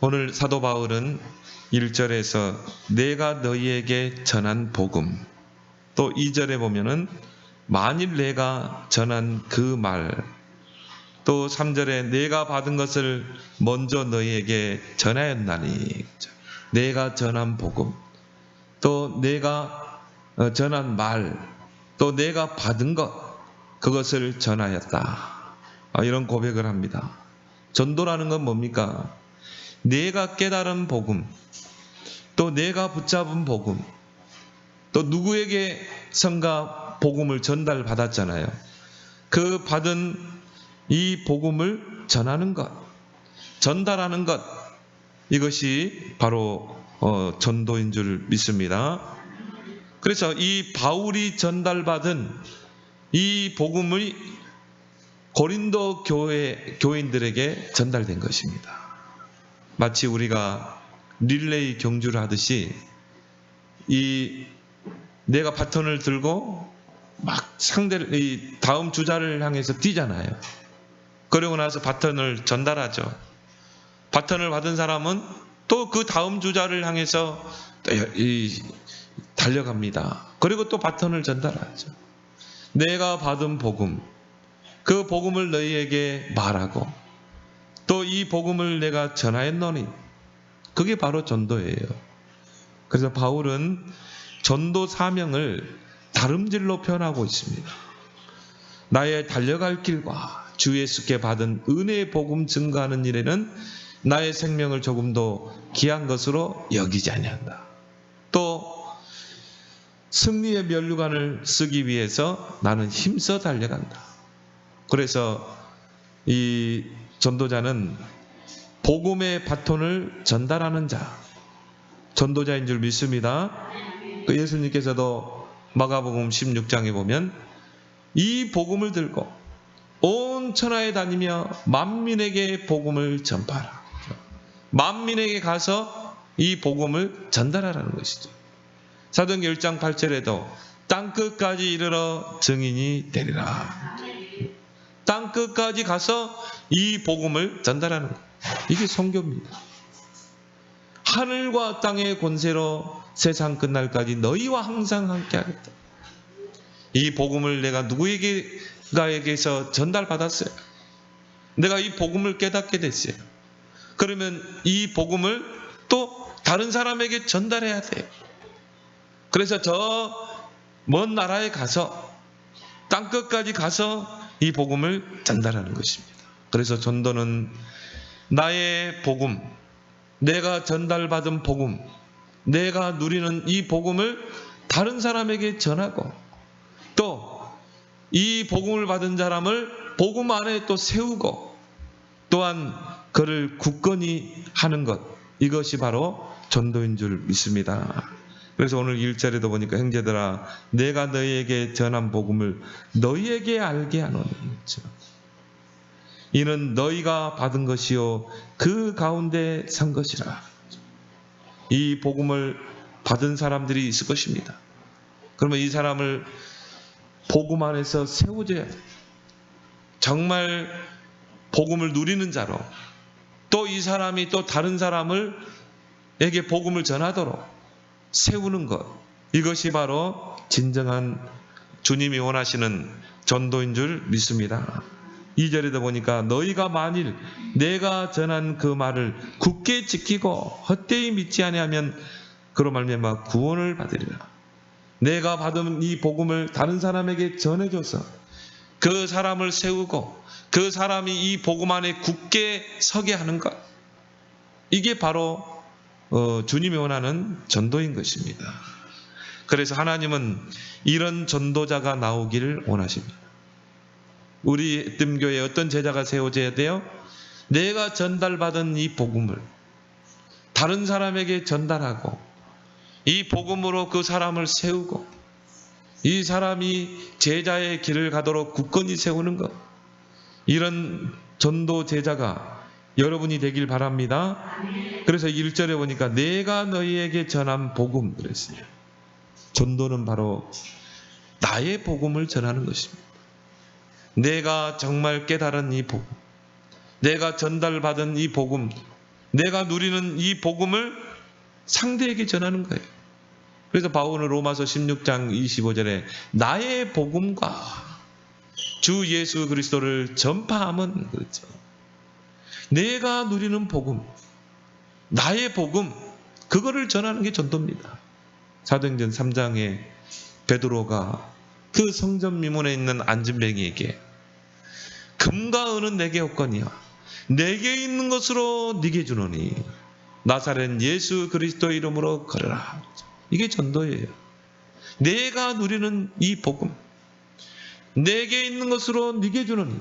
오늘 사도 바울은 1절에서 내가 너희에게 전한 복음, 또 2절에 보면은 만일 내가 전한 그 말, 또 3절에 내가 받은 것을 먼저 너희에게 전하였나니, 내가 전한 복음, 또 내가 전한 말, 또 내가 받은 것, 그것을 전하였다. 이런 고백을 합니다. 전도라는 건 뭡니까? 내가 깨달은 복음, 또 내가 붙잡은 복음, 또 누구에게 선가 복음을 전달받았잖아요. 그 받은 이 복음을 전하는 것, 전달하는 것, 이것이 바로 전도인 줄 믿습니다. 그래서 이 바울이 전달받은 이 복음이 고린도 교인들에게 전달된 것입니다. 마치 우리가 릴레이 경주를 하듯이 내가 바톤을 들고 막 상대를 다음 주자를 향해서 뛰잖아요. 그러고 나서 바톤을 전달하죠. 바톤을 받은 사람은 또 그 다음 주자를 향해서 달려갑니다. 그리고 또 바톤을 전달하죠. 내가 받은 복음, 그 복음을 너희에게 말하고 또 이 복음을 내가 전하였노니, 그게 바로 전도예요. 그래서 바울은 전도 사명을 다름질로 표현하고 있습니다. 나의 달려갈 길과 주 예수께 받은 은혜의 복음 증거하는 일에는 나의 생명을 조금도 귀한 것으로 여기지 아니한다. 또 승리의 면류관을 쓰기 위해서 나는 힘써 달려간다. 그래서 이 전도자는 복음의 바톤을 전달하는 자, 전도자인 줄 믿습니다. 예수님께서도 마가복음 16장에 보면 이 복음을 들고 온 천하에 다니며 만민에게 복음을 전파하라. 만민에게 가서 이 복음을 전달하라는 것이죠. 사도행전 1장 8절에도 땅끝까지 이르러 증인이 되리라. 땅끝까지 가서 이 복음을 전달하는 것, 이게 선교입니다. 하늘과 땅의 권세로 세상 끝날까지 너희와 항상 함께하겠다. 이 복음을 내가 누구에게서 전달받았어요. 내가 이 복음을 깨닫게 됐어요. 그러면 이 복음을 또 다른 사람에게 전달해야 돼요. 그래서 저 먼 나라에 가서 땅끝까지 가서 이 복음을 전달하는 것입니다. 그래서 전도는 나의 복음, 내가 전달받은 복음, 내가 누리는 이 복음을 다른 사람에게 전하고 또 이 복음을 받은 사람을 복음 안에 또 세우고 또한 그를 굳건히 하는 것, 이것이 바로 전도인 줄 믿습니다. 그래서 오늘 1절에도 보니까 형제들아 내가 너희에게 전한 복음을 너희에게 알게 하노니, 이는 너희가 받은 것이요 그 가운데 산 것이라. 이 복음을 받은 사람들이 있을 것입니다. 그러면 이 사람을 복음 안에서 세워줘야 돼요. 정말 복음을 누리는 자로, 또 이 사람이 또 다른 사람에게 복음을 전하도록 세우는 것, 이것이 바로 진정한 주님이 원하시는 전도인 줄 믿습니다. 2절에도 보니까 너희가 만일 내가 전한 그 말을 굳게 지키고 헛되이 믿지 아니하면 그로 말미암아 구원을 받으리라. 내가 받은 이 복음을 다른 사람에게 전해줘서 그 사람을 세우고 그 사람이 이 복음 안에 굳게 서게 하는 것, 이게 바로 주님이 원하는 전도인 것입니다. 그래서 하나님은 이런 전도자가 나오기를 원하십니다. 우리 뜸교회에 어떤 제자가 세워져야 돼요? 내가 전달받은 이 복음을 다른 사람에게 전달하고 이 복음으로 그 사람을 세우고 이 사람이 제자의 길을 가도록 굳건히 세우는 것, 이런 전도 제자가 여러분이 되길 바랍니다. 그래서 1절에 보니까 내가 너희에게 전한 복음 그랬어요. 전도는 바로 나의 복음을 전하는 것입니다. 내가 정말 깨달은 이 복음, 내가 전달받은 이 복음, 내가 누리는 이 복음을 상대에게 전하는 거예요. 그래서 바울은 로마서 16장 25절에 나의 복음과 주 예수 그리스도를 전파함은, 그렇죠. 내가 누리는 복음, 나의 복음, 그거를 전하는 게 전도입니다. 사도행전 3장에 베드로가 그 성전 미문에 있는 안진뱅이에게 금과 은은 내게 없거니와 내게 있는 것으로 네게 주노니 나사렛 예수 그리스도의 이름으로 걸어라. 이게 전도예요. 내가 누리는 이 복음, 내게 있는 것으로 네게 주노니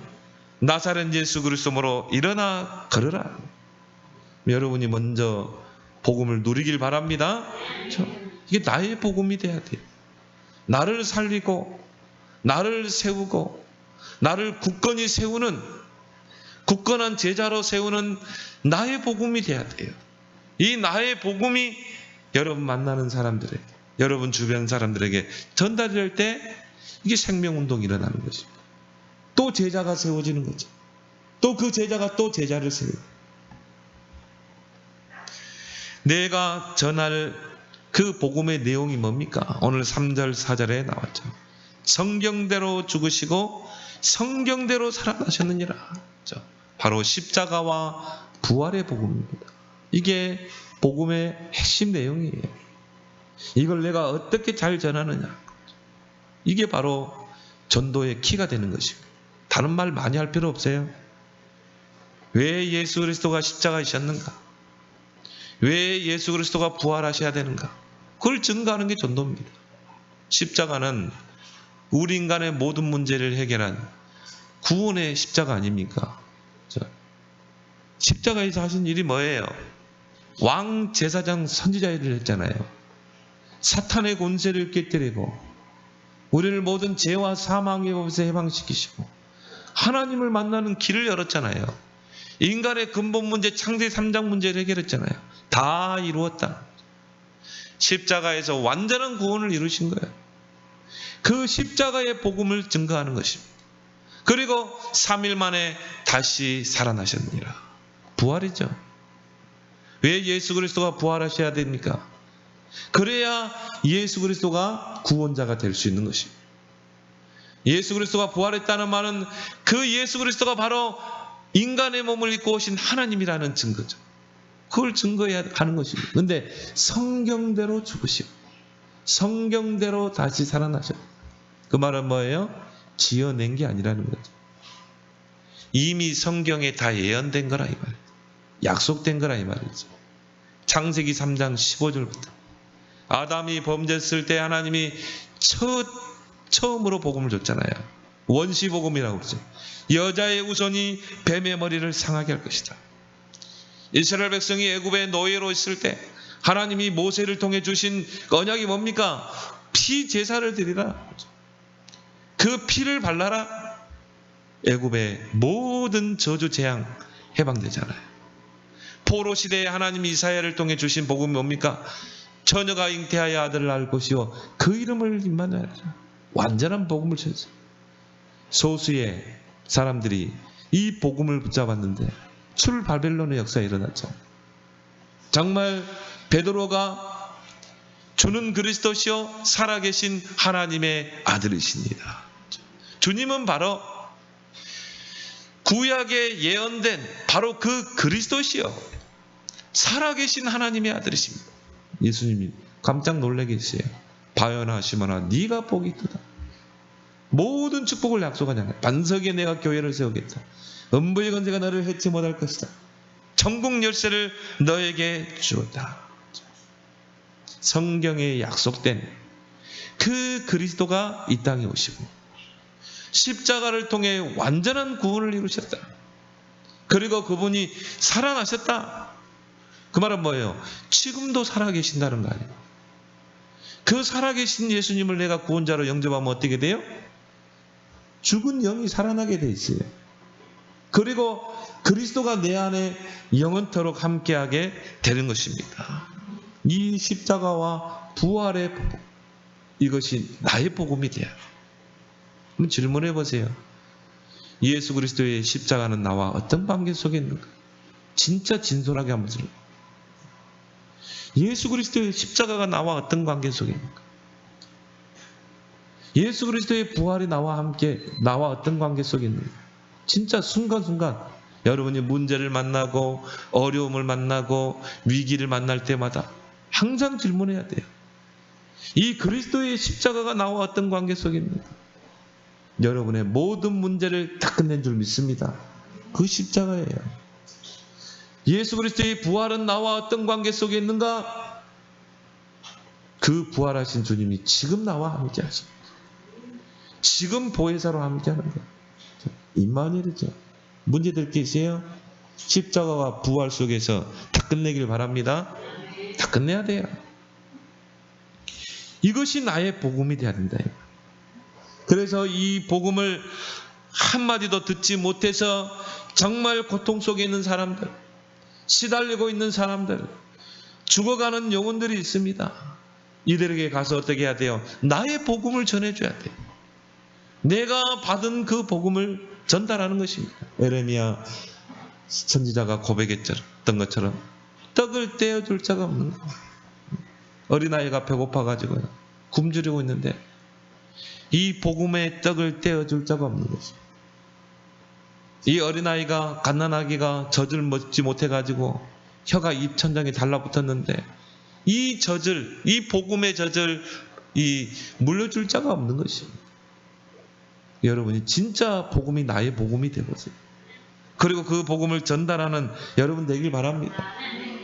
나사렛 예수 그리스도로 일어나 걸어라. 여러분이 먼저 복음을 누리길 바랍니다. 이게 나의 복음이 돼야 돼요. 나를 살리고 나를 세우고 나를 굳건히 세우는, 굳건한 제자로 세우는 나의 복음이 돼야 돼요. 이 나의 복음이 여러분 만나는 사람들에게, 여러분 주변 사람들에게 전달이 될 때 이게 생명운동이 일어나는 것입니다. 또 제자가 세워지는 거죠. 또 그 제자가 또 제자를 세우고, 내가 전할 그 복음의 내용이 뭡니까? 오늘 3절 4절에 나왔죠. 성경대로 죽으시고 성경대로 살아나셨느니라. 바로 십자가와 부활의 복음입니다. 이게 복음의 핵심 내용이에요. 이걸 내가 어떻게 잘 전하느냐, 이게 바로 전도의 키가 되는 것입니다. 다른 말 많이 할 필요 없어요. 왜 예수 그리스도가 십자가에 지셨는가? 왜 예수 그리스도가 부활하셔야 되는가? 그걸 증거하는 게 전도입니다. 십자가는 우리 인간의 모든 문제를 해결한 구원의 십자가 아닙니까? 십자가에서 하신 일이 뭐예요? 왕 제사장 선지자 일을 했잖아요. 사탄의 권세를 깨뜨리고 우리를 모든 죄와 사망의 법에서 해방시키시고 하나님을 만나는 길을 열었잖아요. 인간의 근본 문제, 창세 3장 문제를 해결했잖아요. 다 이루었다. 십자가에서 완전한 구원을 이루신 거예요. 그 십자가의 복음을 증거하는 것입니다. 그리고 3일 만에 다시 살아나셨느니라. 부활이죠. 왜 예수 그리스도가 부활하셔야 됩니까? 그래야 예수 그리스도가 구원자가 될 수 있는 것입니다. 예수 그리스도가 부활했다는 말은 그 예수 그리스도가 바로 인간의 몸을 입고 오신 하나님이라는 증거죠. 그걸 증거해야 하는 것입니다. 그런데 성경대로 죽으시고 성경대로 다시 살아나셨다. 그 말은 뭐예요? 지어낸 게 아니라는 거죠. 이미 성경에 다 예언된 거라 이 말이죠. 약속된 거라 이 말이죠. 창세기 3장 15절부터 아담이 범죄했을 때 하나님이 처음으로 복음을 줬잖아요. 원시복음이라고 그러죠. 여자의 우선이 뱀의 머리를 상하게 할 것이다. 이스라엘 백성이 애굽의 노예로 있을 때 하나님이 모세를 통해 주신 언약이 뭡니까? 피 제사를 드리라. 그 피를 발라라. 애굽의 모든 저주 재앙 해방되잖아요. 포로 시대에 하나님이 이사야를 통해 주신 복음이 뭡니까? 처녀가 잉태하여 아들을 낳을 것이요 그 이름을 임마누엘. 완전한 복음을 주셨어요. 소수의 사람들이 이 복음을 붙잡았는데 출 바벨론의 역사에 일어났죠. 정말 베드로가 주는 그리스도시요 살아계신 하나님의 아들이십니다. 주님은 바로 구약에 예언된 바로 그 그리스도시요 살아계신 하나님의 아들이십니다. 예수님이 깜짝 놀라게 했어요. 바요나 시몬아 네가 복이 있도다. 모든 축복을 약속하잖아요. 반석에 내가 교회를 세우겠다. 음부의 권세가 너를 해치 못할 것이다. 천국 열쇠를 너에게 주었다. 성경에 약속된 그 그리스도가 이 땅에 오시고 십자가를 통해 완전한 구원을 이루셨다. 그리고 그분이 살아나셨다. 그 말은 뭐예요? 지금도 살아계신다는 거 아니에요. 그 살아계신 예수님을 내가 구원자로 영접하면 어떻게 돼요? 죽은 영이 살아나게 돼 있어요. 그리고 그리스도가 내 안에 영원토록 함께하게 되는 것입니다. 이 십자가와 부활의 복음, 이것이 나의 복음이 돼요. 한번 질문해 보세요. 예수 그리스도의 십자가는 나와 어떤 관계 속에 있는가? 진짜 진솔하게 한번 들어요. 예수 그리스도의 십자가가 나와 어떤 관계 속입니까? 예수 그리스도의 부활이 나와 어떤 관계 속에 있는가? 진짜 순간순간 여러분이 문제를 만나고 어려움을 만나고 위기를 만날 때마다 항상 질문해야 돼요. 이 그리스도의 십자가가 나와 어떤 관계 속에 있는가? 여러분의 모든 문제를 다 끝낸 줄 믿습니다. 그 십자가예요. 예수 그리스도의 부활은 나와 어떤 관계 속에 있는가? 그 부활하신 주님이 지금 나와 함께 하십니다. 지금 보혜사로 함께 하는 거예요. 임마누엘이죠. 문제될 게 있어요? 십자가와 부활 속에서 다 끝내길 바랍니다. 다 끝내야 돼요. 이것이 나의 복음이 돼야 된다. 그래서 이 복음을 한마디도 듣지 못해서 정말 고통 속에 있는 사람들, 시달리고 있는 사람들, 죽어가는 영혼들이 있습니다. 이들에게 가서 어떻게 해야 돼요? 나의 복음을 전해줘야 돼요. 내가 받은 그 복음을 전달하는 것입니다. 에레미야 선지자가 고백했던 것처럼 떡을 떼어줄 자가 없는 거예요. 어린아이가 배고파가지고요, 굶주리고 있는데 이 복음의 떡을 떼어줄 자가 없는 것입니다. 이 어린아이가 갓난아기가 젖을 먹지 못해가지고 혀가 입천장에 달라붙었는데 이 젖을, 이 복음의 젖을 물려줄 자가 없는 것입니다. 여러분이 진짜 복음이 나의 복음이 되보세요. 그리고 그 복음을 전달하는 여러분 되길 바랍니다.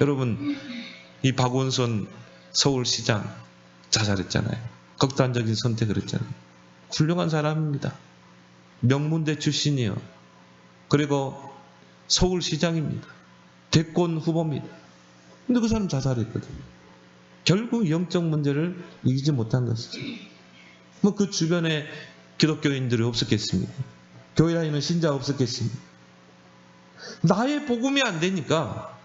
여러분, 이 박원순 서울시장 자살했잖아요. 극단적인 선택을 했잖아요. 훌륭한 사람입니다. 명문대 출신이요. 그리고 서울시장입니다. 대권 후보입니다. 근데 그 사람 자살했거든요. 결국 영적 문제를 이기지 못한 것이죠. 뭐 그 주변에 기독교인들이 없었겠습니까? 교회 다니는 신자 없었겠습니까? 나의 복음이 안 되니까,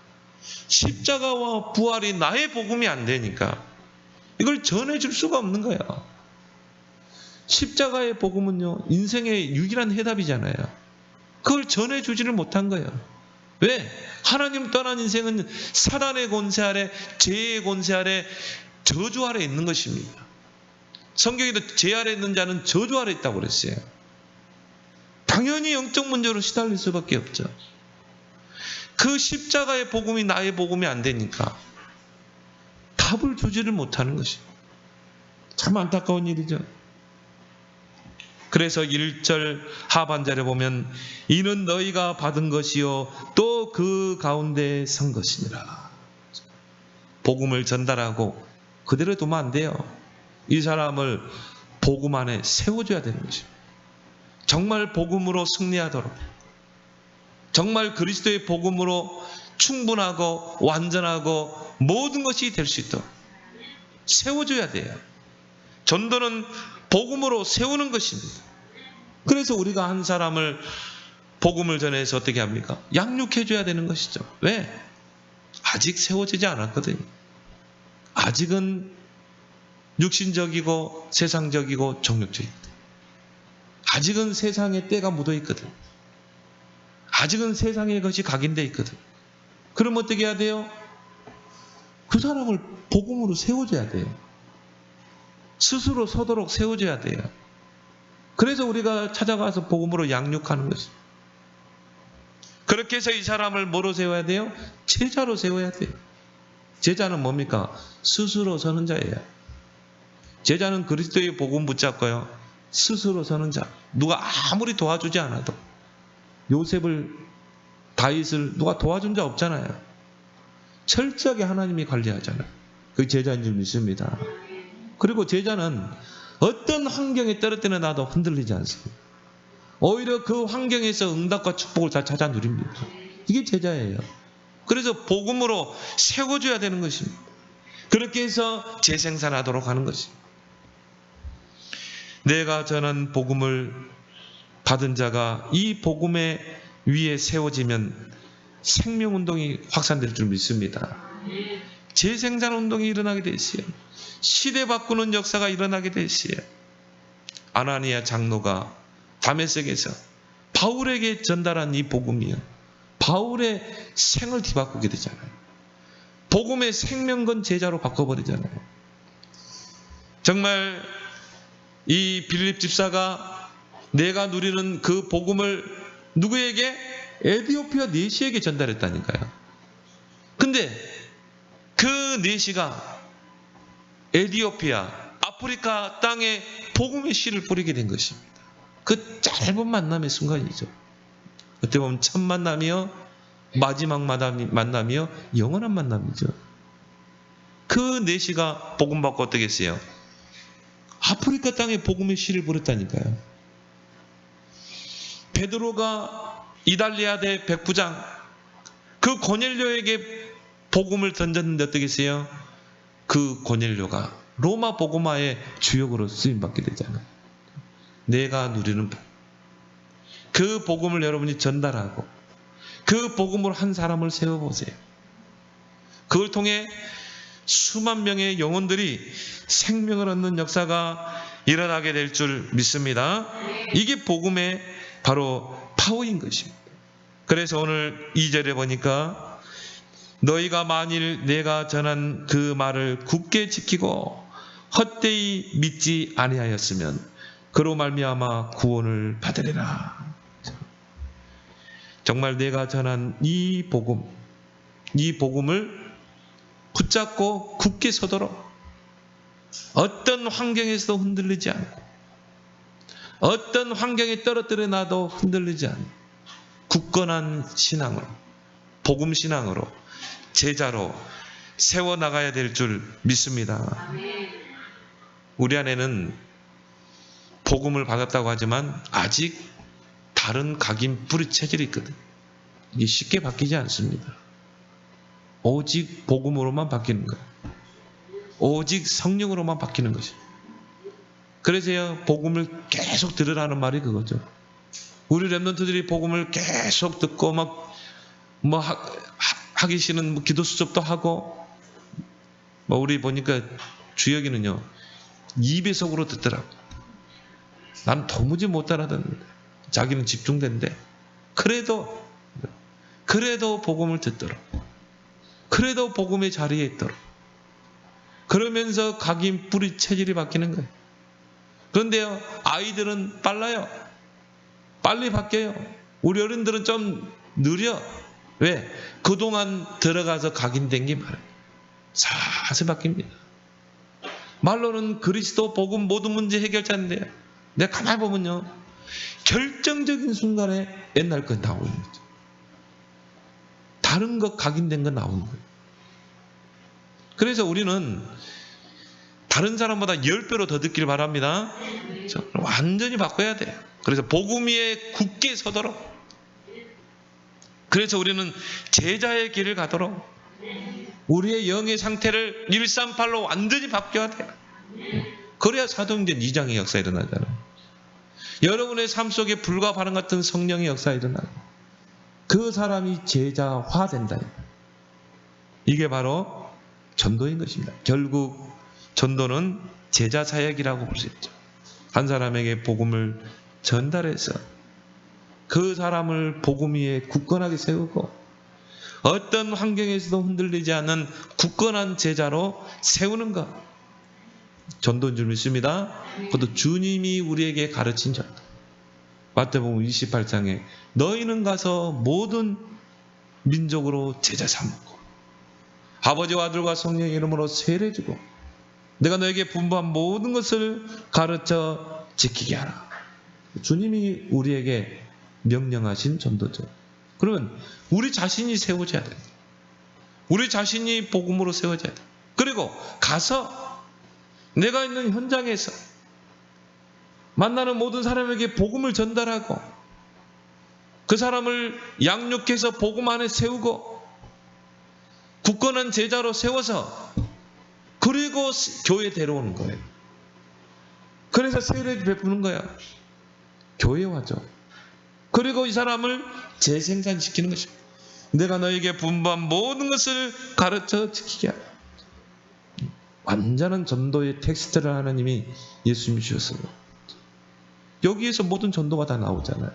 십자가와 부활이 나의 복음이 안 되니까 이걸 전해줄 수가 없는 거야. 십자가의 복음은요, 인생의 유일한 해답이잖아요. 그걸 전해주지를 못한 거예요. 왜? 하나님 떠난 인생은 사단의 권세 아래, 죄의 권세 아래, 저주 아래 있는 것입니다. 성경에도 죄 아래 있는 자는 저주 아래 있다고 그랬어요. 당연히 영적 문제로 시달릴 수밖에 없죠. 그 십자가의 복음이 나의 복음이 안 되니까 답을 주지를 못하는 것입니다. 참 안타까운 일이죠. 그래서 1절 하반절에 보면 이는 너희가 받은 것이요 또 그 가운데 선 것이니라. 복음을 전달하고 그대로 두면 안 돼요. 이 사람을 복음 안에 세워줘야 되는 것입니다. 정말 복음으로 승리하도록, 정말 그리스도의 복음으로 충분하고 완전하고 모든 것이 될 수 있도록 세워줘야 돼요. 전도는 복음으로 세우는 것입니다. 그래서 우리가 한 사람을 복음을 전해서 어떻게 합니까? 양육해줘야 되는 것이죠. 왜? 아직 세워지지 않았거든요. 아직은 육신적이고 세상적이고 정욕적이거든. 아직은 세상에 때가 묻어있거든. 아직은 세상의 것이 각인되어 있거든. 그럼 어떻게 해야 돼요? 그 사람을 복음으로 세워줘야 돼요. 스스로 서도록 세워줘야 돼요. 그래서 우리가 찾아가서 복음으로 양육하는 것입니다. 그렇게 해서 이 사람을 뭐로 세워야 돼요? 제자로 세워야 돼요. 제자는 뭡니까? 스스로 서는 자예요. 제자는 그리스도의 복음 붙잡고요, 스스로 서는 자. 누가 아무리 도와주지 않아도, 요셉을, 다윗을 누가 도와준 자 없잖아요. 철저하게 하나님이 관리하잖아요. 그게 제자인 줄 믿습니다. 그리고 제자는 어떤 환경에 떨어뜨려 놔도 흔들리지 않습니다. 오히려 그 환경에서 응답과 축복을 다 찾아 누립니다. 이게 제자예요. 그래서 복음으로 세워줘야 되는 것입니다. 그렇게 해서 재생산하도록 하는 것입니다. 내가 전한 복음을 받은 자가 이 복음의 위에 세워지면 생명운동이 확산될 줄 믿습니다. 재생산운동이 일어나게 돼 있어요. 시대 바꾸는 역사가 일어나게 돼 있어요. 아나니아 장로가 다메섹에서 바울에게 전달한 이 복음이요, 바울의 생을 뒤바꾸게 되잖아요. 복음의 생명건 제자로 바꿔버리잖아요. 정말 이 빌립 집사가 내가 누리는 그 복음을 누구에게? 에티오피아 내시에게 전달했다니까요. 근데 그 내시가 에티오피아, 아프리카 땅에 복음의 씨를 뿌리게 된 것입니다. 그 짧은 만남의 순간이죠. 어떻게 보면 첫 만남이요, 마지막 만남이요, 영원한 만남이죠. 그 내시가 복음 받고 어떻게 했어요? 아프리카 땅에 복음의 씨를 뿌렸다니까요. 베드로가 이달리아대 백부장 그 고넬료에게 복음을 던졌는데 어떻게 했어요? 그 고넬료가 로마 복음화의 주역으로 쓰임받게 되잖아요. 내가 누리는 복음. 그 복음을 여러분이 전달하고 그 복음으로 한 사람을 세워보세요. 그걸 통해 수만 명의 영혼들이 생명을 얻는 역사가 일어나게 될 줄 믿습니다. 이게 복음의 바로 파워인 것입니다. 그래서 오늘 2절에 보니까 너희가 만일 내가 전한 그 말을 굳게 지키고 헛되이 믿지 아니하였으면 그로 말미암아 구원을 받으리라. 정말 내가 전한 이 복음을 붙잡고 굳게 서도록 어떤 환경에서도 흔들리지 않고 어떤 환경에 떨어뜨려 놔도 흔들리지 않고 굳건한 신앙으로 복음 신앙으로 제자로 세워나가야 될 줄 믿습니다. 우리 안에는 복음을 받았다고 하지만 아직 다른 각인 뿌리 체질이 있거든. 이게 쉽게 바뀌지 않습니다. 오직 복음으로만 바뀌는 거예요. 오직 성령으로만 바뀌는 것이에요. 그래서요, 복음을 계속 들으라는 말이 그거죠. 우리 렘넌트들이 복음을 계속 듣고 하기 싫은 기도 수첩도 하고 우리 보니까 주혁이는요 2배속으로 듣더라고. 난 도무지 못 알아듣는데 자기는 집중된대. 그래도 복음을 듣도록, 그래도 복음의 자리에 있도록, 그러면서 각인 뿌리 체질이 바뀌는 거예요. 그런데요, 아이들은 빨라요. 빨리 바뀌어요. 우리 어른들은 좀 느려. 왜? 그동안 들어가서 각인된 게 많아요. 사서 바뀝니다. 말로는 그리스도 복음 모든 문제 해결자인데요. 내가 가만히 보면요, 결정적인 순간에 옛날 거 나오는 거죠. 다른 거 각인된 거 나오는 거예요. 그래서 우리는 다른 사람보다 10배로 더 듣길 바랍니다. 완전히 바꿔야 돼요. 그래서 복음 위에 굳게 서도록, 그래서 우리는 제자의 길을 가도록 우리의 영의 상태를 138로 완전히 바뀌어야 돼요. 그래야 사도행전 2장의 역사 일어나잖아요. 여러분의 삶 속에 불과 바람 같은 성령의 역사 일어나고 그 사람이 제자화 된다. 이게 바로 전도인 것입니다. 결국 전도는 제자 사역이라고 볼 수 있죠. 한 사람에게 복음을 전달해서 그 사람을 복음 위에 굳건하게 세우고 어떤 환경에서도 흔들리지 않는 굳건한 제자로 세우는 것, 전도인 줄 믿습니다. 그것도 주님이 우리에게 가르친 전도. 마태복음 28장에 너희는 가서 모든 민족으로 제자 삼고 아버지와 아들과 성령의 이름으로 세례주고 내가 너에게 분부한 모든 것을 가르쳐 지키게 하라. 주님이 우리에게 명령하신 전도죠. 그러면 우리 자신이 세워져야 돼요. 우리 자신이 복음으로 세워져야 돼요. 그리고 가서 내가 있는 현장에서 만나는 모든 사람에게 복음을 전달하고 그 사람을 양육해서 복음 안에 세우고 굳건한 제자로 세워서 그리고 교회에 데려오는 거예요. 그래서 세례를 베푸는 거야. 교회에 와죠. 그리고 이 사람을 재생산시키는 것입니다. 내가 너에게 분부한 모든 것을 가르쳐 지키게 하라. 완전한 전도의 텍스트를 하나님이 예수님이 주셨어요. 여기에서 모든 전도가 다 나오잖아요.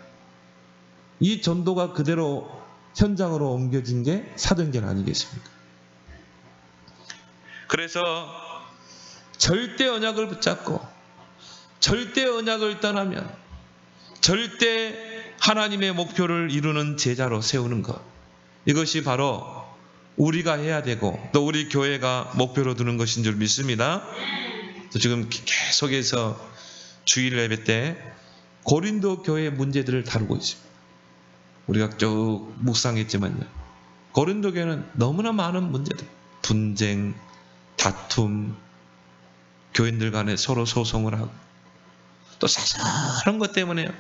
이 전도가 그대로 현장으로 옮겨진 게 사도행전 아니겠습니까? 그래서 절대 언약을 붙잡고 절대 언약을 떠나면 절대 하나님의 목표를 이루는 제자로 세우는 것, 이것이 바로 우리가 해야 되고 또 우리 교회가 목표로 두는 것인 줄 믿습니다. 지금 계속해서 주일 예배 때 고린도 교회의 문제들을 다루고 있습니다. 우리가 쭉 묵상했지만요, 고린도 교회는 너무나 많은 문제들, 분쟁, 다툼, 교인들 간에 서로 소송을 하고 또 사소한 것 때문에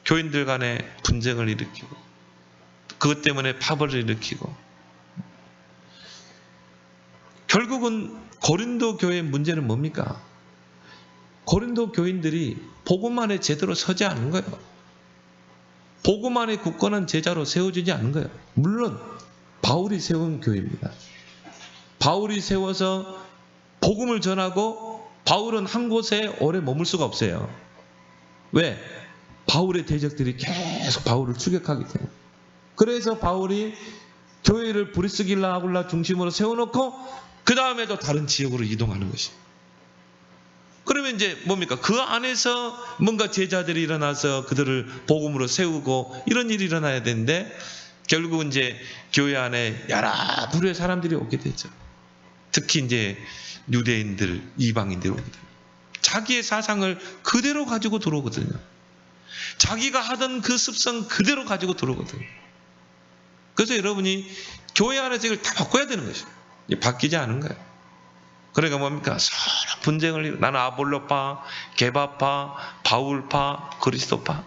교인들 간에 분쟁을 일으키고 그것 때문에 파벌을 일으키고, 결국은 고린도 교회의 문제는 뭡니까? 고린도 교인들이 복음 안에 제대로 서지 않은 거예요. 복음 안에 굳건한 제자로 세워지지 않은 거예요. 물론 바울이 세운 교회입니다. 바울이 세워서 복음을 전하고 바울은 한 곳에 오래 머물 수가 없어요. 왜? 바울의 대적들이 계속 바울을 추격하기 때문에. 그래서 바울이 교회를 브리스길라 아굴라 중심으로 세워놓고 그 다음에도 다른 지역으로 이동하는 것이. 그러면 이제 뭡니까? 그 안에서 뭔가 제자들이 일어나서 그들을 복음으로 세우고 이런 일이 일어나야 되는데, 결국은 이제 교회 안에 여러 부류의 사람들이 오게 되죠. 특히 이제 유대인들, 이방인들이 오게 돼요. 자기의 사상을 그대로 가지고 들어오거든요. 자기가 하던 그 습성 그대로 가지고 들어오거든요. 그래서 여러분이 교회 안에서 이걸 다 바꿔야 되는 것이에요. 바뀌지 않은 거예요. 그러니까 뭡니까? 서로 분쟁을, 나는 아볼로파, 게바파, 바울파, 그리스도파,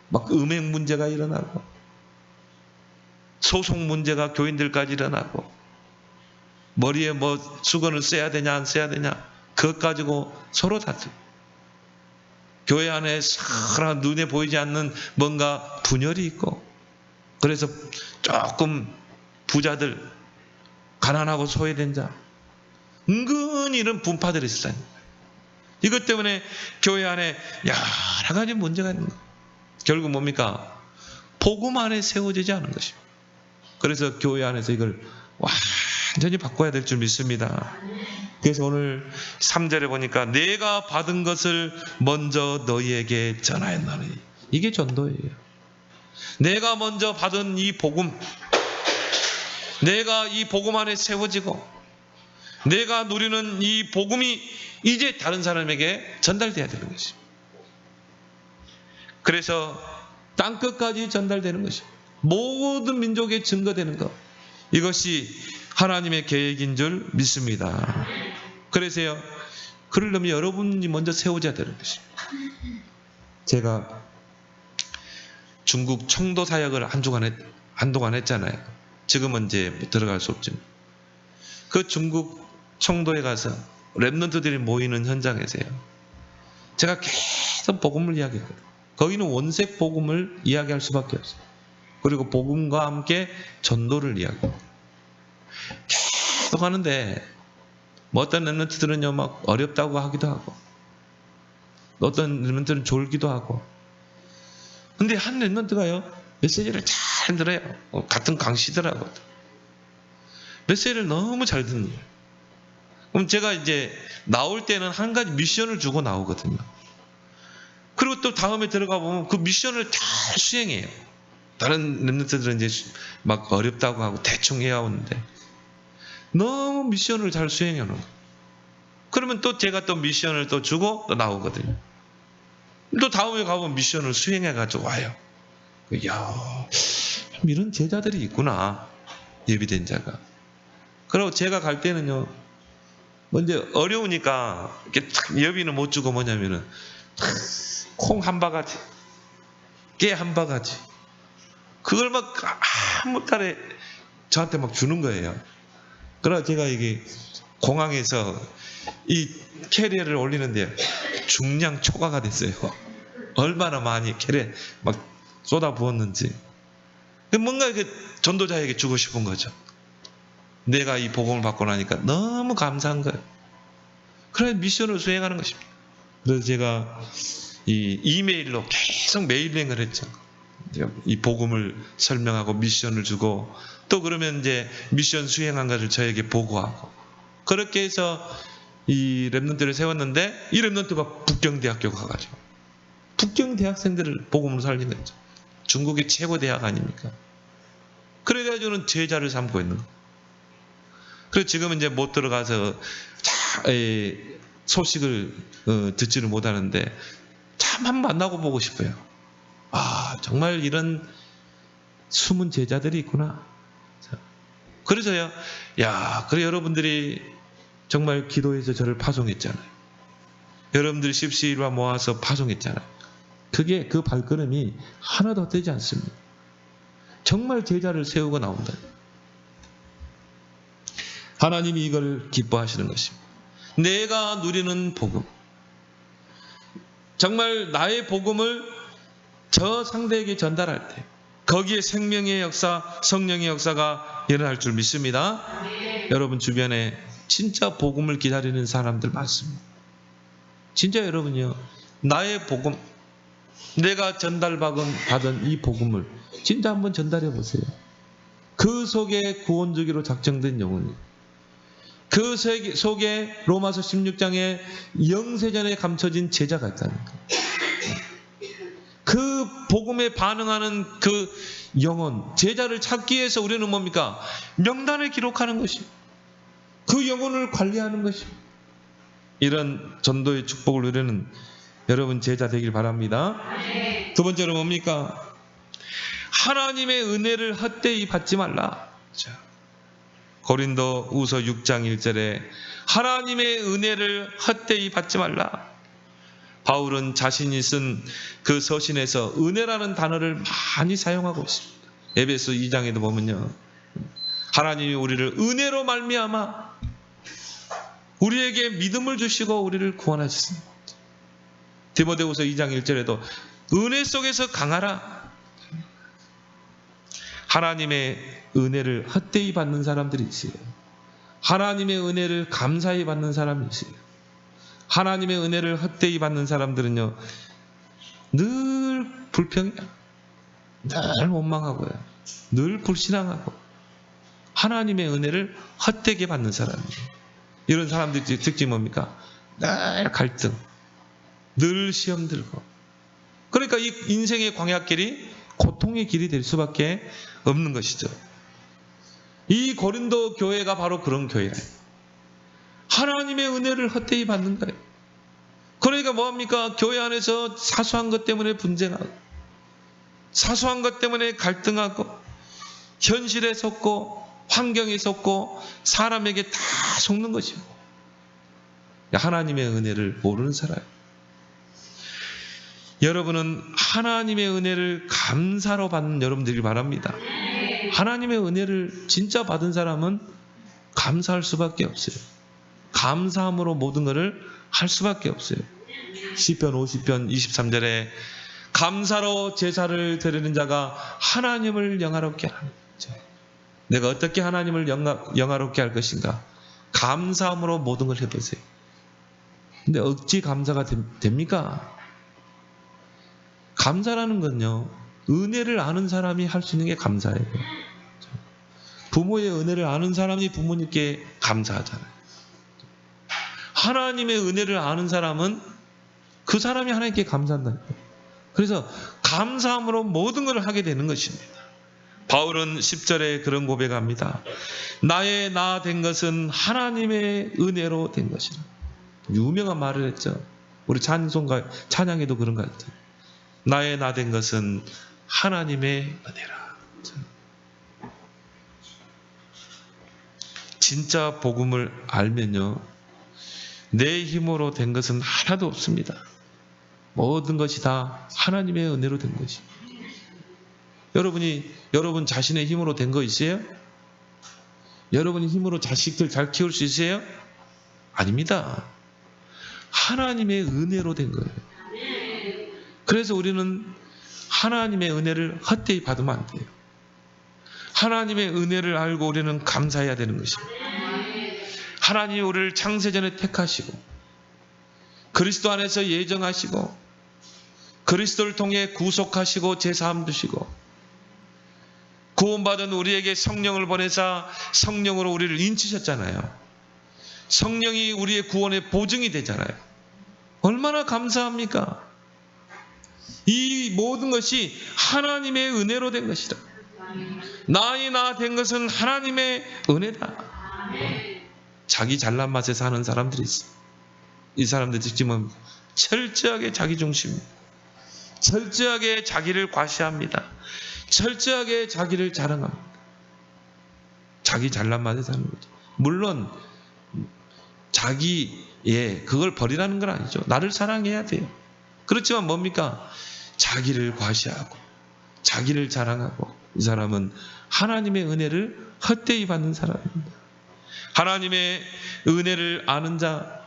막 음행 문제가 일어나고 소송 문제가 교인들까지 일어나고, 머리에 뭐 수건을 써야 되냐 안 써야 되냐 그것 가지고 서로 다투고, 교회 안에 서로 눈에 보이지 않는 뭔가 분열이 있고, 그래서 조금 부자들, 가난하고 소외된 자, 은근히 이런 분파들이 있어요. 이것 때문에 교회 안에 여러 가지 문제가 있는 거예요. 결국 뭡니까? 복음 안에 세워지지 않은 것입니다. 그래서 교회 안에서 이걸 완전히 바꿔야 될 줄 믿습니다. 그래서 오늘 3절에 보니까 내가 받은 것을 먼저 너희에게 전하였나니, 이게 전도예요. 내가 먼저 받은 이 복음, 내가 이 복음 안에 세워지고 내가 누리는 이 복음이 이제 다른 사람에게 전달돼야 되는 것입니다. 그래서 땅끝까지 전달되는 것입니다. 모든 민족에 증거되는 것, 이것이 하나님의 계획인 줄 믿습니다. 그래서요, 그러려면 여러분이 먼저 세워져야 되는 것입니다. 제가 중국 청도 사역을 한동안 했잖아요. 지금은 이제 들어갈 수 없지만, 그 중국 청도에 가서 랩런트들이 모이는 현장에서요, 제가 계속 복음을 이야기했거든요. 거기는 원색 복음을 이야기할 수밖에 없어요. 그리고 복음과 함께 전도를 이야기해요. 계속 하는데 뭐 어떤 랩런트들은요 막 어렵다고 하기도 하고, 어떤 랩런트들은 졸기도 하고. 근데 한 랩런트가요 메시지를 잘 들어요. 같은 강시더라고요. 메시지를 너무 잘 듣는 거예요. 그럼 제가 이제 나올 때는 한 가지 미션을 주고 나오거든요. 그리고 또 다음에 들어가 보면 그 미션을 잘 수행해요. 다른 랩런트들은 이제 막 어렵다고 하고 대충 해야 오는데 너무 미션을 잘 수행해 놓은 거예요. 그러면 또 제가 또 미션을 또 주고 또 나오거든요. 또 다음에 가보면 미션을 수행해 가지고 와요. 이야, 이런 제자들이 있구나, 예비된 자가. 그리고 제가 갈 때는요, 먼저 어려우니까 이렇게 예비는 못 주고 뭐냐면은 콩 한 바가지, 깨 한 바가지, 그걸 막 아무 달에 저한테 막 주는 거예요. 그래서 제가 이게 공항에서 이 캐리어를 올리는데 중량 초과가 됐어요. 얼마나 많이 캐리어 막 쏟아 부었는지. 뭔가 이렇게 전도자에게 주고 싶은 거죠. 내가 이 복음을 받고 나니까 너무 감사한 거예요. 그래 미션을 수행하는 것입니다. 그래서 제가 이 이메일로 계속 메일링을 했죠. 이 복음을 설명하고 미션을 주고 또 그러면 이제 미션 수행한 것을 저에게 보고하고 그렇게 해서 이 랩런트를 세웠는데 이 랩런트가 북경대학교 가가지고 북경 대학생들을 복음으로 살린 거죠. 중국의 최고 대학 아닙니까? 그래가지고는 제자를 삼고 있는 거예요. 그래서 지금은 이제 못 들어가서 소식을 듣지를 못하는데 참 한번 만나고 보고 싶어요. 아, 정말 이런 숨은 제자들이 있구나. 그래서요, 야, 그래 여러분들이 정말 기도해서 저를 파송했잖아요. 여러분들이 십시일반 모아서 파송했잖아요. 그게 그 발걸음이 하나도 헛되지 않습니다. 정말 제자를 세우고 나온다. 하나님이 이걸 기뻐하시는 것입니다. 내가 누리는 복음. 정말 나의 복음을 저 상대에게 전달할 때 거기에 생명의 역사, 성령의 역사가 일어날 줄 믿습니다. 여러분 주변에 진짜 복음을 기다리는 사람들 많습니다. 진짜 여러분요, 나의 복음, 내가 전달받은 이 복음을 진짜 한번 전달해 보세요. 그 속에 구원주기로 작정된 영혼이, 그 속에 로마서 16장에 영세전에 감춰진 제자가 있다니까. 그 복음에 반응하는 그 영혼, 제자를 찾기 위해서 우리는 뭡니까? 명단을 기록하는 것입니다. 그 영혼을 관리하는 것입니다. 이런 전도의 축복을 누리는 여러분 제자 되길 바랍니다. 두 번째로 뭡니까? 하나님의 은혜를 헛되이 받지 말라. 자, 고린도 우서 6장 1절에 하나님의 은혜를 헛되이 받지 말라. 바울은 자신이 쓴 그 서신에서 은혜라는 단어를 많이 사용하고 있습니다. 에베소 2장에도 보면요, 하나님이 우리를 은혜로 말미암아 우리에게 믿음을 주시고 우리를 구원하셨습니다. 디모데후서 2장 1절에도 은혜 속에서 강하라. 하나님의 은혜를 헛되이 받는 사람들이 있어요. 하나님의 은혜를 감사히 받는 사람이 있어요. 하나님의 은혜를 헛되이 받는 사람들은요, 늘 불평이야. 늘 원망하고요. 늘 불신앙하고. 하나님의 은혜를 헛되게 받는 사람이에요. 이런 사람들의 특징이 뭡니까? 늘 갈등, 늘 시험 들고. 그러니까 이 인생의 광야길이 고통의 길이 될 수밖에 없는 것이죠. 이 고린도 교회가 바로 그런 교회예요. 하나님의 은혜를 헛되이 받는 거예요. 그러니까 뭐합니까? 교회 안에서 사소한 것 때문에 분쟁하고, 사소한 것 때문에 갈등하고, 현실에 속고, 환경에 속고, 사람에게 다 속는 것이고, 하나님의 은혜를 모르는 사람. 여러분은 하나님의 은혜를 감사로 받는 여러분들이 바랍니다. 하나님의 은혜를 진짜 받은 사람은 감사할 수밖에 없어요. 감사함으로 모든 것을 할 수밖에 없어요. 시편 50편 23절에 감사로 제사를 드리는 자가 하나님을 영화롭게 하는 거죠. 내가 어떻게 하나님을 영화롭게 할 것인가? 감사함으로 모든 걸 해보세요. 근데 어찌 감사가 됩니까? 감사라는 건요, 은혜를 아는 사람이 할 수 있는 게 감사예요. 부모의 은혜를 아는 사람이 부모님께 감사하잖아요. 하나님의 은혜를 아는 사람은 그 사람이 하나님께 감사한다. 그래서 감사함으로 모든 걸 하게 되는 것입니다. 바울은 10절에 그런 고백합니다. 나의 나 된 것은 하나님의 은혜로 된 것이라. 유명한 말을 했죠. 우리 찬양에도 그런 것 같아요. 나의 나 된 것은 하나님의 은혜라. 진짜 복음을 알면요, 내 힘으로 된 것은 하나도 없습니다. 모든 것이 다 하나님의 은혜로 된 것입니다. 여러분 자신의 힘으로 된 거 있어요? 여러분이 힘으로 자식들 잘 키울 수 있어요? 아닙니다. 하나님의 은혜로 된 거예요. 그래서 우리는 하나님의 은혜를 헛되이 받으면 안 돼요. 하나님의 은혜를 알고 우리는 감사해야 되는 것입니다. 하나님이 우리를 창세전에 택하시고 그리스도 안에서 예정하시고 그리스도를 통해 구속하시고 제사함 주시고 구원받은 우리에게 성령을 보내사 성령으로 우리를 인치셨잖아요. 성령이 우리의 구원의 보증이 되잖아요. 얼마나 감사합니까? 이 모든 것이 하나님의 은혜로 된 것이다. 나의 나 된 것은 하나님의 은혜다. 자기 잘난 맛에 사는 사람들이 있어. 이 사람들 지금은 철저하게 자기 중심, 철저하게 자기를 과시합니다. 철저하게 자기를 자랑합니다. 자기 잘난 맛에 사는 거죠. 물론 자기의 그걸 버리라는 건 아니죠. 나를 사랑해야 돼요. 그렇지만 뭡니까? 자기를 과시하고 자기를 자랑하고, 이 사람은 하나님의 은혜를 헛되이 받는 사람입니다. 하나님의 은혜를 아는 자,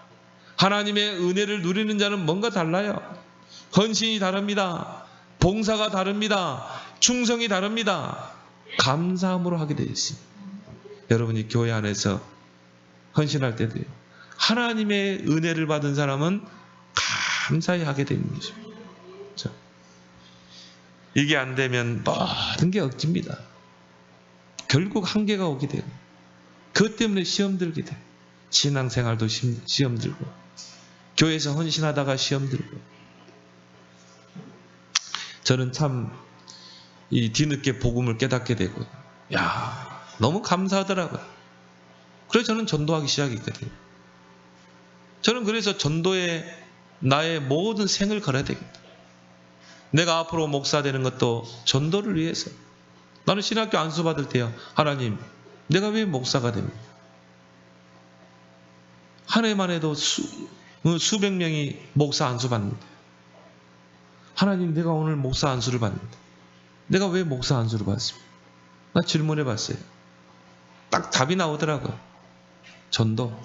하나님의 은혜를 누리는 자는 뭔가 달라요. 헌신이 다릅니다. 봉사가 다릅니다. 충성이 다릅니다. 감사함으로 하게 되어 있습니다. 여러분이 교회 안에서 헌신할 때도요, 하나님의 은혜를 받은 사람은 감사히 하게 되는 것입니다. 그렇죠? 이게 안 되면 모든 게 억지입니다. 결국 한계가 오게 돼요. 그것 때문에 시험 들게 돼요. 신앙생활도 시험 들고, 교회에서 헌신하다가 시험 들고. 저는 참 이 뒤늦게 복음을 깨닫게 되고, 너무 감사하더라고요. 그래서 저는 전도하기 시작했거든요. 저는 그래서 전도에 나의 모든 생을 걸어야 되겠다. 내가 앞으로 목사 되는 것도 전도를 위해서. 나는 신학교 안수 받을 때요, 하나님, 내가 왜 목사가 됩니까? 한 해만 해도 수백 명이 목사 안수 받는데, 하나님, 내가 오늘 목사 안수를 받는데 내가 왜 목사 안수를 받습니까? 나 질문해 봤어요. 딱 답이 나오더라고요. 전도.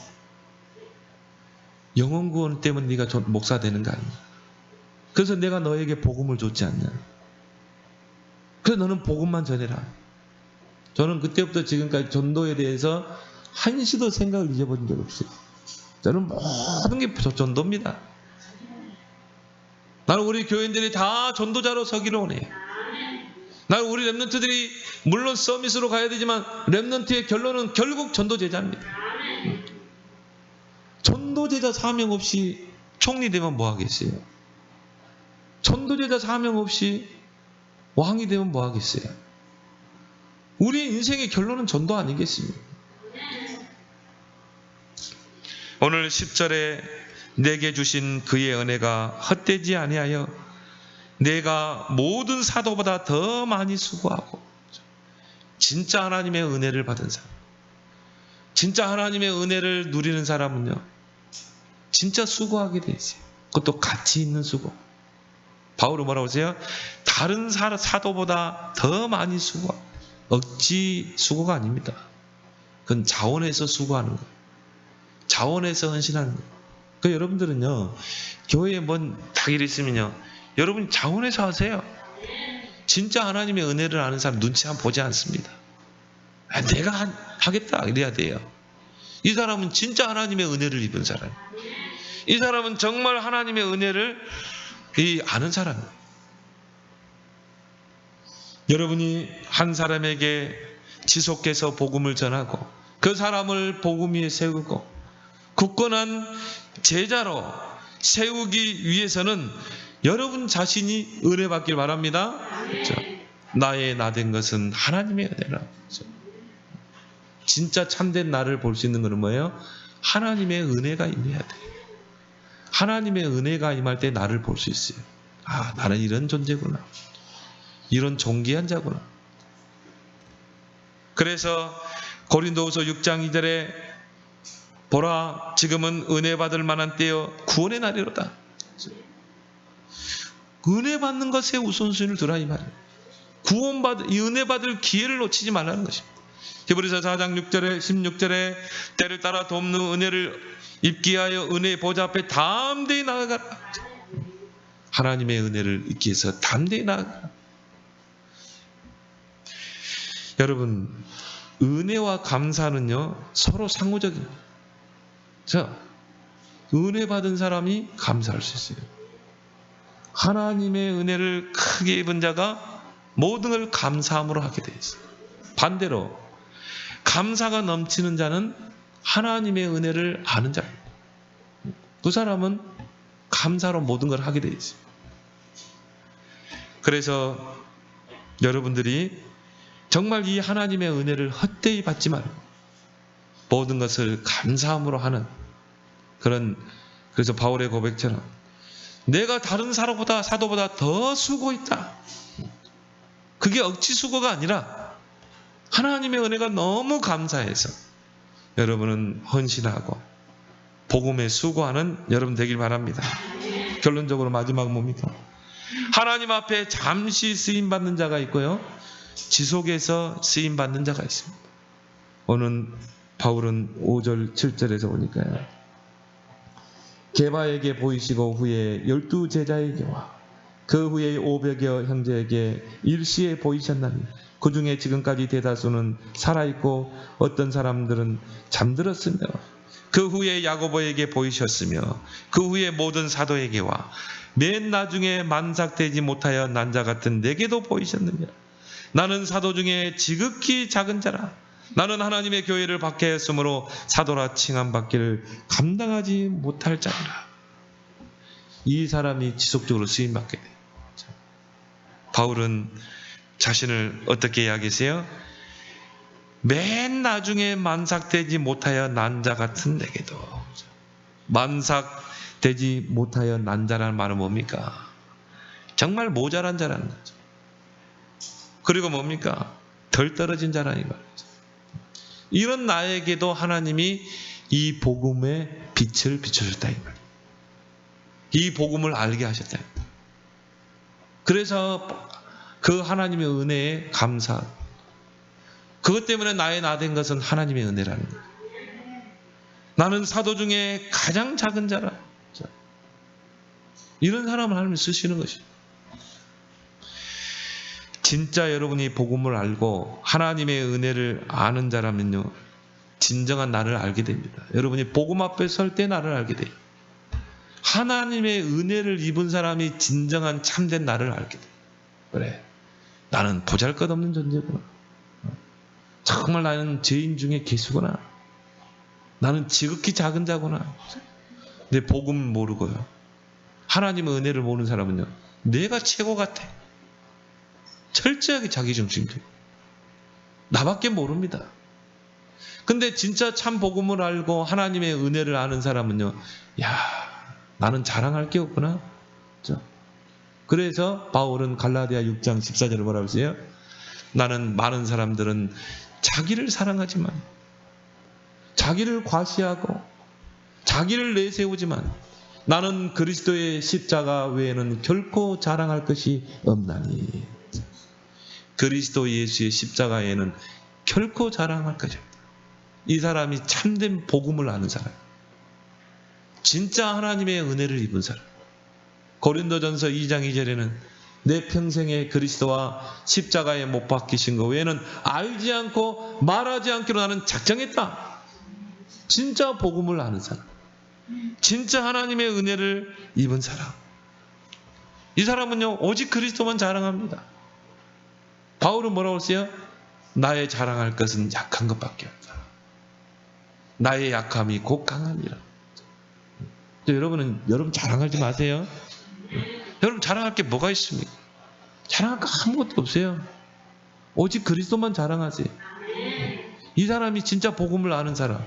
영혼 구원 때문에 네가 목사 되는 거 아니야. 그래서 내가 너에게 복음을 줬지 않냐. 그래서 너는 복음만 전해라. 저는 그때부터 지금까지 전도에 대해서 한시도 생각을 잊어버린 적 없어요. 저는 모든 게 전도입니다. 나는 우리 교인들이 다 전도자로 서기를 원해요. 나는 우리 렘넌트들이 물론 서밋으로 가야 되지만 렘넌트의 결론은 결국 전도제자입니다. 전도제자 사명 없이 총리 되면 뭐 하겠어요? 전도제자 사명 없이 왕이 되면 뭐 하겠어요? 우리 인생의 결론은 전도 아니겠습니까? 오늘 10절에 내게 주신 그의 은혜가 헛되지 아니하여 내가 모든 사도보다 더 많이 수고하고. 진짜 하나님의 은혜를 받은 사람, 진짜 하나님의 은혜를 누리는 사람은요, 진짜 수고하게 돼 있어요. 그것도 가치 있는 수고. 바울은 뭐라고 하세요? 다른 사도보다 더 많이 수고. 억지 수고가 아닙니다. 그건 자원해서 수고하는 거예요. 자원해서 헌신하는 거예요. 그 여러분들은요, 교회에 뭔 당일 있으면요, 여러분 자원해서 하세요. 진짜 하나님의 은혜를 아는 사람 눈치 한번 보지 않습니다. 내가 하겠다 이래야 돼요. 이 사람은 진짜 하나님의 은혜를 입은 사람. 이 사람은 정말 하나님의 은혜를 아는 사람이에요. 여러분이 한 사람에게 지속해서 복음을 전하고 그 사람을 복음 위에 세우고 굳건한 제자로 세우기 위해서는 여러분 자신이 은혜 받길 바랍니다. 그렇죠? 나의 나 된 것은 하나님의 은혜라. 그렇죠? 진짜 참된 나를 볼 수 있는 것은 뭐예요? 하나님의 은혜가 임해야 돼요. 하나님의 은혜가 임할 때 나를 볼 수 있어요. 나는 이런 존재구나. 이런 존귀한 자구나. 그래서 고린도후서 6장 2절에 보라, 지금은 은혜 받을 만한 때여 구원의 날이로다. 은혜 받는 것에 우선순위를 두라 이 말이에요. 이 은혜 받을 기회를 놓치지 말라는 것입니다. 히브리서 4장 6절에 16절에 때를 따라 돕는 은혜를 입기 위하여 은혜의 보좌 앞에 담대히 나아가라. 하나님의 은혜를 입기 위해서 담대히 나아가라. 여러분, 은혜와 감사는요 서로 상호적입니다. 자, 은혜 받은 사람이 감사할 수 있어요. 하나님의 은혜를 크게 입은 자가 모든 걸 감사함으로 하게 되어 있어요. 반대로 감사가 넘치는 자는 하나님의 은혜를 아는 자입니다. 그 사람은 감사로 모든 걸 하게 되어 있어요. 그래서 여러분들이 정말 이 하나님의 은혜를 헛되이 받지 말고 모든 것을 감사함으로 하는 그래서 바울의 고백처럼 내가 다른 사도보다 더 수고했다. 그게 억지 수고가 아니라 하나님의 은혜가 너무 감사해서 여러분은 헌신하고 복음에 수고하는 여러분 되길 바랍니다. 결론적으로 마지막 뭡니까? 하나님 앞에 잠시 쓰임받는 자가 있고요. 지속해서 쓰임받는 자가 있습니다. 오늘 바울은 5절 7절에서 보니까요. 게바에게 보이시고 후에 12 제자에게와 그 후에 500여 형제에게 일시에 보이셨나니 그 중에 지금까지 대다수는 살아있고 어떤 사람들은 잠들었으며 그 후에 야고보에게 보이셨으며 그 후에 모든 사도에게와 맨 나중에 만삭되지 못하여 난 자 같은 내게도 보이셨느니라. 나는 사도 중에 지극히 작은 자라. 나는 하나님의 교회를 박해했으므로 사도라 칭함받기를 감당하지 못할 자라. 이 사람이 지속적으로 쓰임받게 돼요. 바울은 자신을 어떻게 이야기하세요? 맨 나중에 만삭되지 못하여 난 자 같은 내게도. 만삭되지 못하여 난 자라는 말은 뭡니까? 정말 모자란 자라는 거죠. 그리고 뭡니까? 덜 떨어진 자라는 말이죠. 이런 나에게도 하나님이 이 복음의 빛을 비춰줬다 이 말이에요. 이 복음을 알게 하셨다. 그래서 그 하나님의 은혜에 감사. 그것 때문에 나의 나 된 것은 하나님의 은혜라는 거예요. 나는 사도 중에 가장 작은 자라. 이런 사람을 하나님이 쓰시는 것이죠. 진짜 여러분이 복음을 알고 하나님의 은혜를 아는 자라면요, 진정한 나를 알게 됩니다. 여러분이 복음 앞에 설 때 나를 알게 돼요. 하나님의 은혜를 입은 사람이 진정한 참된 나를 알게 돼요. 그래, 나는 보잘것없는 존재구나. 정말 나는 죄인 중에 개수구나. 나는 지극히 작은 자구나. 근데 복음 모르고요, 하나님의 은혜를 모르는 사람은요, 내가 최고 같아. 철저하게 자기중심적. 나밖에 모릅니다. 근데 진짜 참 복음을 알고 하나님의 은혜를 아는 사람은요, 야, 나는 자랑할 게 없구나. 그래서 바울은 갈라디아 6장 14절을 뭐라고 했어요? 나는 많은 사람들은 자기를 사랑하지만, 자기를 과시하고 자기를 내세우지만 나는 그리스도의 십자가 외에는 결코 자랑할 것이 없나니. 그리스도 예수의 십자가에는 결코 자랑할 것이 없다. 이 사람이 참된 복음을 아는 사람, 진짜 하나님의 은혜를 입은 사람. 고린도전서 2장 2절에는 내 평생에 그리스도와 십자가에 못 박히신 것 외에는 알지 않고 말하지 않기로 나는 작정했다. 진짜 복음을 아는 사람, 진짜 하나님의 은혜를 입은 사람. 이 사람은요, 오직 그리스도만 자랑합니다. 바울은 뭐라고 했어요? 나의 자랑할 것은 약한 것밖에 없다. 나의 약함이 곧 강함이라. 여러분 자랑하지 마세요. 여러분 자랑할 게 뭐가 있습니까? 자랑할 거 아무것도 없어요. 오직 그리스도만 자랑하세요. 이 사람이 진짜 복음을 아는 사람,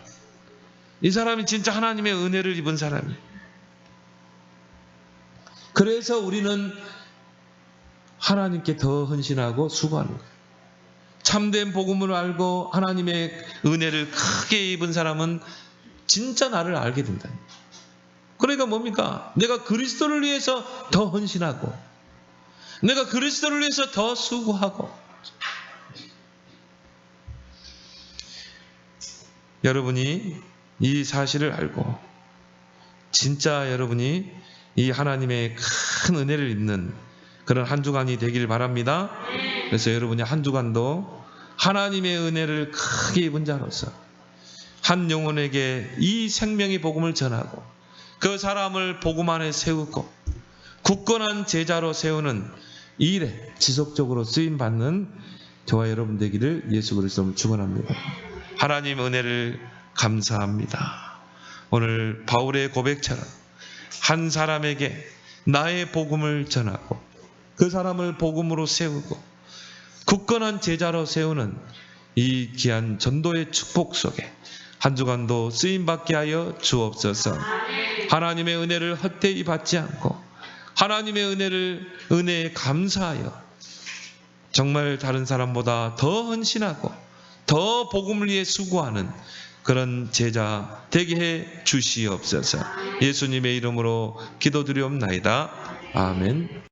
이 사람이 진짜 하나님의 은혜를 입은 사람이에요. 그래서 우리는 하나님께 더 헌신하고 수고하는 거예요. 참된 복음을 알고 하나님의 은혜를 크게 입은 사람은 진짜 나를 알게 된다. 그러니까 뭡니까? 내가 그리스도를 위해서 더 헌신하고, 내가 그리스도를 위해서 더 수고하고. 여러분이 이 사실을 알고 진짜 여러분이 이 하나님의 큰 은혜를 입는 그런 한 주간이 되길 바랍니다. 그래서 여러분이 한 주간도 하나님의 은혜를 크게 입은 자로서 한 영혼에게 이 생명의 복음을 전하고 그 사람을 복음 안에 세우고 굳건한 제자로 세우는 이 일에 지속적으로 쓰임 받는 저와 여러분 되기를 예수 그리스도로 축원합니다. 하나님 은혜를 감사합니다. 오늘 바울의 고백처럼 한 사람에게 나의 복음을 전하고 그 사람을 복음으로 세우고 굳건한 제자로 세우는 이 귀한 전도의 축복 속에 한 주간도 쓰임받게 하여 주옵소서. 하나님의 은혜를 헛되이 받지 않고 하나님의 은혜에 감사하여 정말 다른 사람보다 더 헌신하고 더 복음을 위해 수고하는 그런 제자 되게 해 주시옵소서. 예수님의 이름으로 기도드리옵나이다. 아멘.